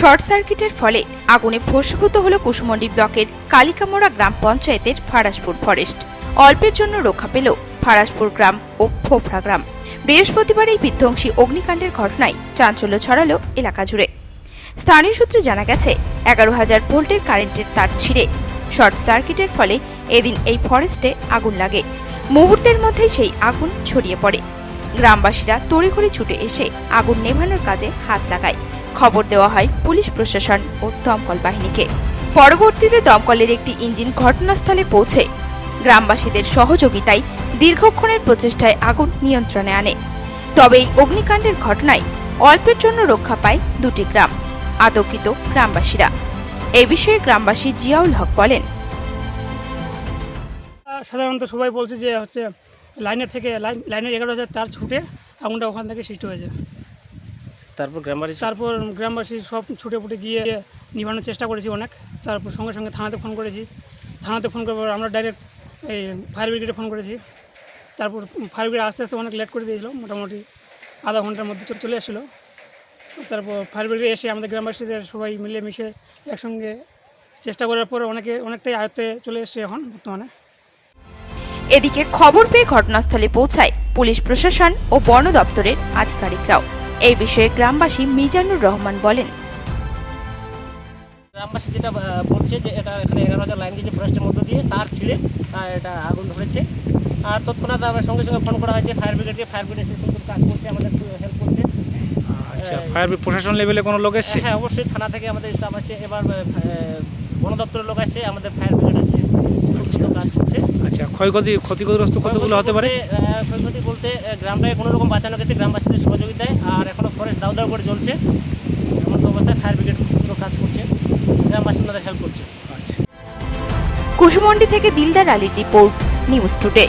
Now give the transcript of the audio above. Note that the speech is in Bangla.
শর্ট সার্কিটের ফলে আগুনে ভস্মীভূত হল কুশমন্ডি ব্লকের কালিকামোড়া গ্রাম পঞ্চায়েতের ফারাসপুর ফরেস্ট। অল্পের জন্য রক্ষা পেল ফারাসপুর গ্রাম ও ফোফরা গ্রাম। বৃহস্পতিবার এই বিধ্বংসী অগ্নিকাণ্ডের ঘটনায় চাঞ্চল্য ছড়ালো এলাকা জুড়ে। স্থানীয় সূত্রে জানা গেছে 11,000 ভোল্টের কারেন্টের তার ছিঁড়ে শর্ট সার্কিটের ফলে এদিন এই ফরেস্টে আগুন লাগে। মুহূর্তের মধ্যেই সেই আগুন ছড়িয়ে পড়ে। গ্রামবাসীরা তড়িঘড়ি ছুটে এসে আগুন নেভানোর কাজে হাত লাগায়। খবর দেওয়া হয় পুলিশ প্রশাসন ও দমকল বাহিনীকে। পরবর্তীতে দমকলের একটি ইঞ্জিন ঘটনাস্থলে পৌঁছে গ্রামবাসীদের সহযোগিতায় দীর্ঘক্ষণের প্রচেষ্টায় আগুন নিয়ন্ত্রণে আনে। তবে এই অগ্নিকাণ্ডের ঘটনায় অল্পের জন্য রক্ষা পায় দুটি গ্রাম। আতঙ্কিত গ্রামবাসীরা। এই বিষয়ে গ্রামবাসী জিয়াউল হক বলেন, সাধারণত সবাই বলছে যে লাইনের 11,000 তার ছুটে আগুনটা ওখান থেকে সৃষ্টি হয়েছে। তারপর গ্রামবাসী সব ছুটে ফুটে গিয়ে নিভানোর চেষ্টা করেছি অনেক। তারপর সঙ্গে সঙ্গে থানাতে ফোন করেছি। থানাতে ফোন করার পর আমরা ডাইরেক্ট এই ফায়ার ব্রিগেডে ফোন করেছি। তারপর ফায়ার ব্রিগেড আস্তে আস্তে অনেক লেট করে দিয়েছিল, মোটামুটি আধা ঘন্টার মধ্যে চলে এসেছিলো। তারপর ফায়ার ব্রিগেড এসে আমাদের গ্রামবাসীদের সবাই মিলে মিশে একসঙ্গে চেষ্টা করার পর অনেকটাই আয়ত্তে চলে এসছে এখন বর্তমানে। এদিকে খবর পেয়ে ঘটনাস্থলে পৌঁছায় পুলিশ প্রশাসন ও বন দপ্তরের আধিকারিকরাও। এই বিষয়ে গ্রামবাসী মিজানুর রহমান বলেন, গ্রামবাসী যেটা বলছে যে এটা এখানে 11,000 লাইন গেছে ফরেস্টের মধ্য দিয়ে, তার ছিঁড়ে এটা আগুন ধরেছে। আর তৎক্ষণাৎ আমরা সঙ্গে সঙ্গে ফোন করা হয়েছে ফায়ার ব্রিগেডকে। ফায়ার ব্রিগেড এসে কিন্তু কাজ করছে, আমাদের হেল্প করছে। আচ্ছা, ফায়ার প্রশাসন লেভেলে কোনো লোক এসছে? হ্যাঁ, অবশ্যই থানা থেকে আমাদের স্টাফ আসছে, এবার বন দপ্তরের লোক আসছে, আমাদের ফায়ার ব্রিগেড আসছে, কাজ করছে। আচ্ছা, ক্ষতিগ্রস্ত কতগুলো হতে পারে? ক্ষয়ক্ষতি বলতে গ্রামটাকে কোনো রকম বাঁচানো গেছে গ্রামবাসীদের সহযোগিতায়। আর এখনও ফরেস্ট দাউ দাউ করে জ্বলছে, এমন অবস্থায় ফায়ার ব্রিগেড কাজ করছে, গ্রামবাসী ওনাদের হেল্প করছে। কুশমন্ডি থেকে দিলদার আলীর রিপোর্ট, নিউজ টুডে।